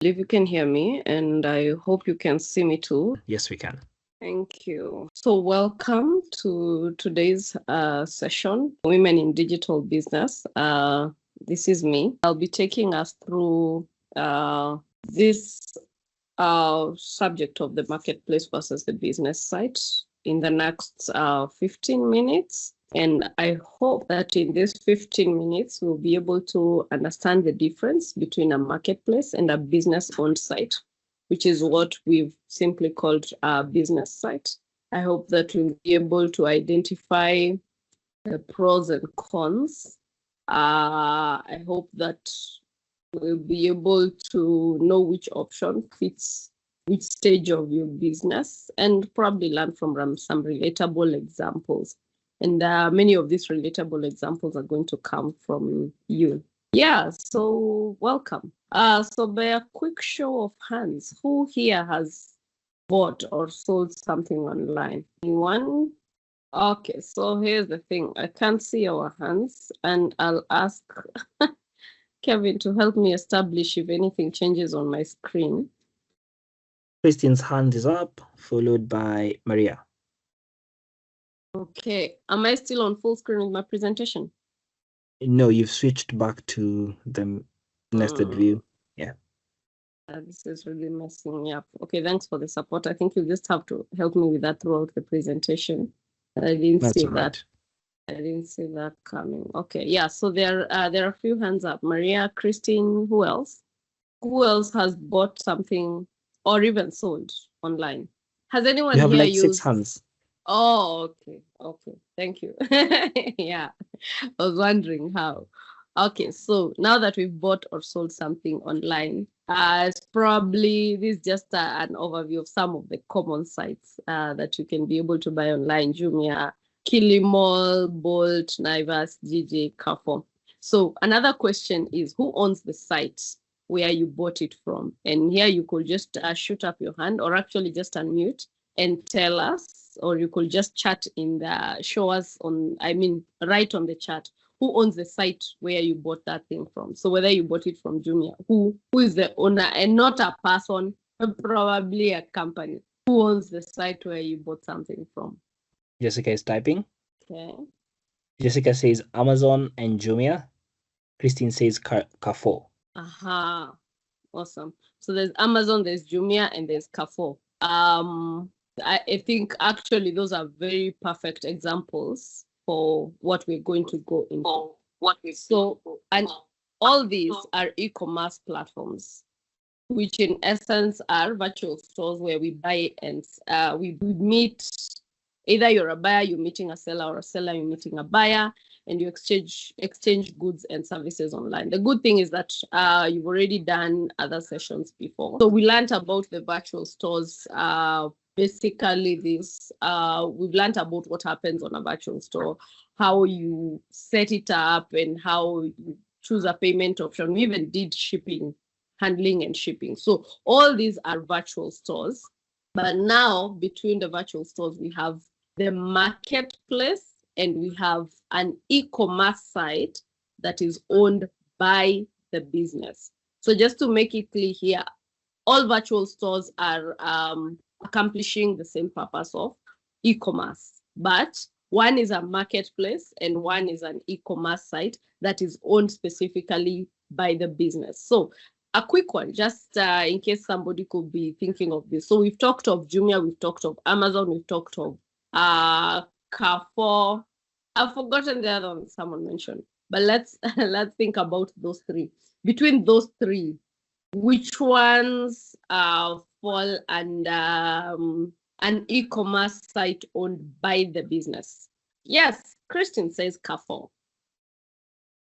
believe you can hear me, and I hope you can see me too. Yes, we can. Thank you. So, welcome to today's session, Women in Digital Business. This is me. I'll be taking us through this subject of the marketplace versus the business site in the next 15 minutes. And I hope that in these 15 minutes, we'll be able to understand the difference between a marketplace and a business-owned site, which is what we've simply called a business site. I hope that we'll be able to identify the pros and cons. I hope that we'll be able to know which option fits which stage of your business and probably learn from some relatable examples. And many of these relatable examples are going to come from you. Yeah, so welcome. So by a quick show of hands, who here has bought or sold something online? Anyone? Okay, so here's the thing. I can't see our hands, and I'll ask Kevin to help me establish if anything changes on my screen. Christine's hand is up, followed by Maria. Okay, am I still on full screen with my presentation? No, you've switched back to the nested view. Yeah. This is really messing me up. Okay, thanks for the support. I think you just have to help me with that throughout the presentation. I didn't That's see all that. right. I didn't see that coming. Okay, yeah, so there are a few hands up. Maria, Christine, who else? Who else has bought something or even sold online? Has anyone You have here like 6 used? hands. Oh, okay. Thank you. Yeah, I was wondering how. Okay, so now that we've bought or sold something online, it's probably this is just an overview of some of the common sites that you can be able to buy online: Jumia, Kilimall, Bolt, Naivas, GJ, Carrefour. So another question is, who owns the site where you bought it from? And here you could just shoot up your hand, or actually just unmute and tell us, or you could just chat in the show us on, write on the chat who owns the site where you bought that thing from. So whether you bought it from Jumia, who is the owner, and not a person, probably a company. Who owns the site where you bought something from? Jessica is typing. Okay. Jessica says Amazon and Jumia. Christine says Carrefour. Aha. Awesome. So there's Amazon, there's Jumia, and there's Carrefour. I think actually those are very perfect examples for what we're going to go into. And all these are e-commerce platforms, which in essence are virtual stores where we buy and we meet. Either you're a buyer, you're meeting a seller, or a seller, you're meeting a buyer, and you exchange goods and services online. The good thing is that you've already done other sessions before. So we learned about the virtual stores. Basically, we've learned about what happens on a virtual store, how you set it up, and how you choose a payment option. We even did handling and shipping. So all these are virtual stores. But now between the virtual stores, we have the marketplace and we have an e-commerce site that is owned by the business. So just to make it clear here, all virtual stores are accomplishing the same purpose of e-commerce, but one is a marketplace and one is an e-commerce site that is owned specifically by the business. So a quick one, just in case somebody could be thinking of this. So we've talked of Jumia, we've talked of Amazon, we've talked of Carrefour. I've forgotten the other one someone mentioned, but let's think about those three. Between those three, which ones fall under an e-commerce site owned by the business? Yes, Christian says Carrefour.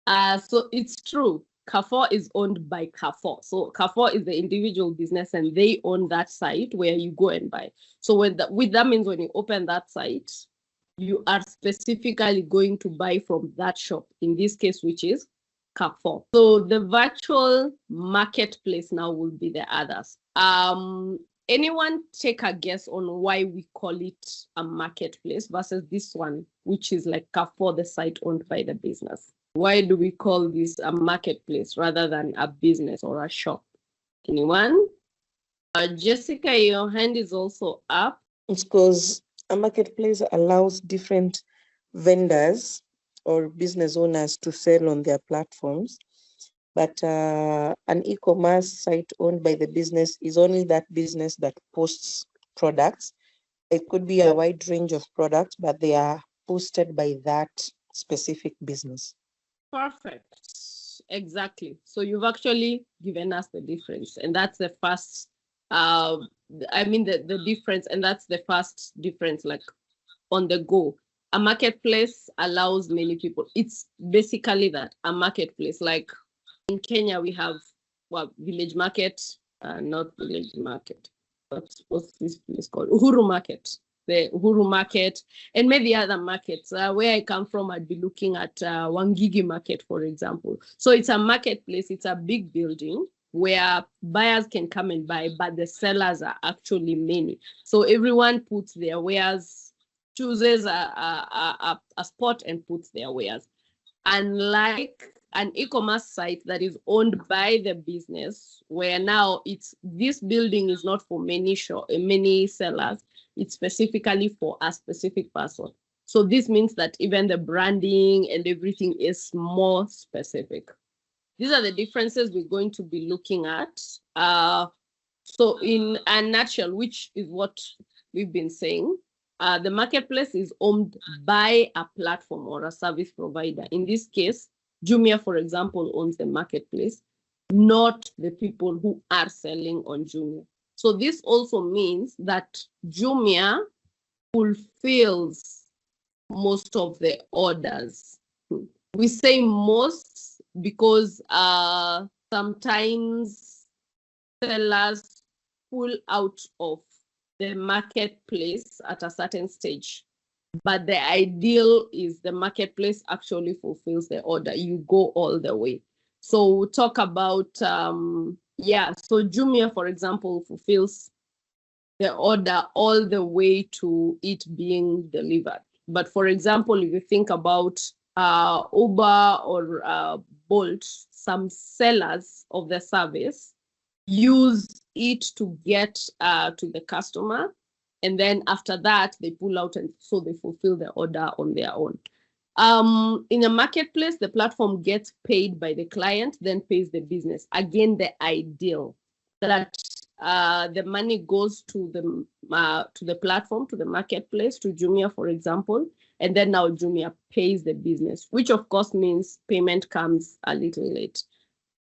So it's true. Carrefour is owned by Carrefour. So Carrefour is the individual business and they own that site where you go and buy. So that means when you open that site, you are specifically going to buy from that shop, in this case, which is Carrefour. So the virtual marketplace now will be the others. Anyone take a guess on why we call it a marketplace versus this one, which is like Carrefour, the site owned by the business? Why do we call this a marketplace rather than a business or a shop? Anyone? Jessica, your hand is also up. It's because a marketplace allows different vendors or business owners to sell on their platforms. But an e-commerce site owned by the business is only that business that posts products. It could be a wide range of products, but they are posted by that specific business. Perfect. Exactly. So you've actually given us the difference, and that's the first. The difference, and that's the first difference. Like on the go, a marketplace allows many people. It's basically that a marketplace. Like in Kenya, we have Village Market, not Village Market. What's this place called? Uhuru Market. The Uhuru Market, and maybe other markets. Where I come from, I'd be looking at Wangigi Market, for example. So it's a marketplace. It's a big building where buyers can come and buy, but the sellers are actually many. So everyone puts their wares, chooses a spot and puts their wares. Unlike an e-commerce site that is owned by the business, where now this building is not for many sellers. It's specifically for a specific person. So this means that even the branding and everything is more specific. These are the differences we're going to be looking at. So in a nutshell, which is what we've been saying, the marketplace is owned by a platform or a service provider. In this case, Jumia, for example, owns the marketplace, not the people who are selling on Jumia. So this also means that Jumia fulfills most of the orders. We say most because sometimes sellers pull out of the marketplace at a certain stage. But the ideal is the marketplace actually fulfills the order. You go all the way. So we'll talk about so Jumia, for example, fulfills the order all the way to it being delivered. But for example, if you think about Uber or Bolt, some sellers of the service use it to get to the customer. And then after that, they pull out, and so they fulfill the order on their own. In a marketplace, the platform gets paid by the client, then pays the business. Again, the ideal that the money goes to the platform, to the marketplace, to Jumia, for example, and then now Jumia pays the business, which of course means payment comes a little late.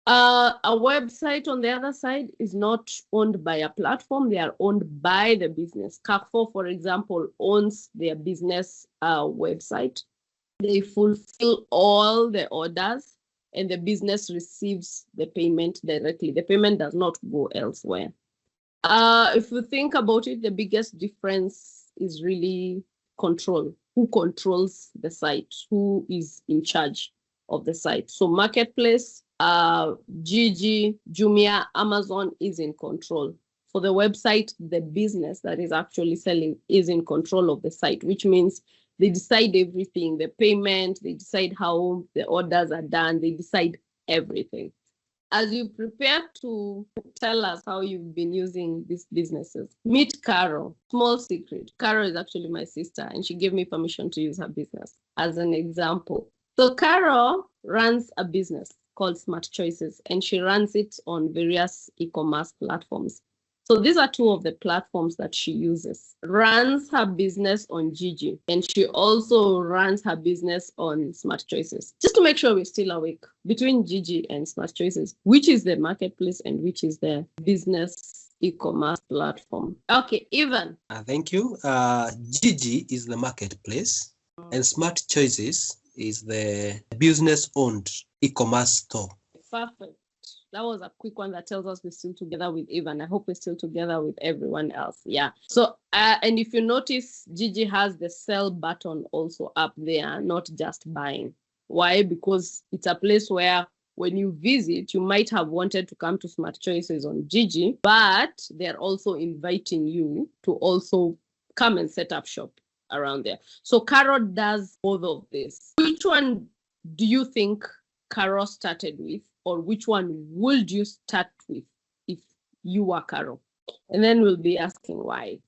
A website on the other side is not owned by a platform. They are owned by the business. Carrefour, for example, owns their business website. They fulfill all the orders and the business receives the payment directly. The payment does not go elsewhere. If you think about it, the biggest difference is really control. Who controls the site? Who is in charge of the site? So marketplace, Gigi, Jumia, Amazon is in control. For the website, the business that is actually selling is in control of the site, which means they decide everything, the payment, they decide how the orders are done, they decide everything. As you prepare to tell us how you've been using these businesses, meet Carol. Small secret, Carol is actually my sister, and she gave me permission to use her business as an example. So Carol runs a business called Smart Choices, and she runs it on various e-commerce platforms. So these are two of the platforms that she uses. Runs her business on Gigi, and she also runs her business on Smart Choices. Just to make sure we're still awake, between Gigi and Smart Choices, which is the marketplace and which is the business e-commerce platform? Okay, Ivan. Thank you. Gigi is the marketplace, and Smart Choices is the business-owned e-commerce store. Perfect. That was a quick one that tells us we're still together with Ivan. I hope we're still together with everyone else. Yeah. So, and if you notice, Gigi has the sell button also up there, not just buying. Why? Because it's a place where when you visit, you might have wanted to come to Smart Choices on Gigi, but they're also inviting you to also come and set up shop around there. So Carol does both of this. Which one do you think Carol started with, or which one would you start with if you are Carol. And then we'll be asking why.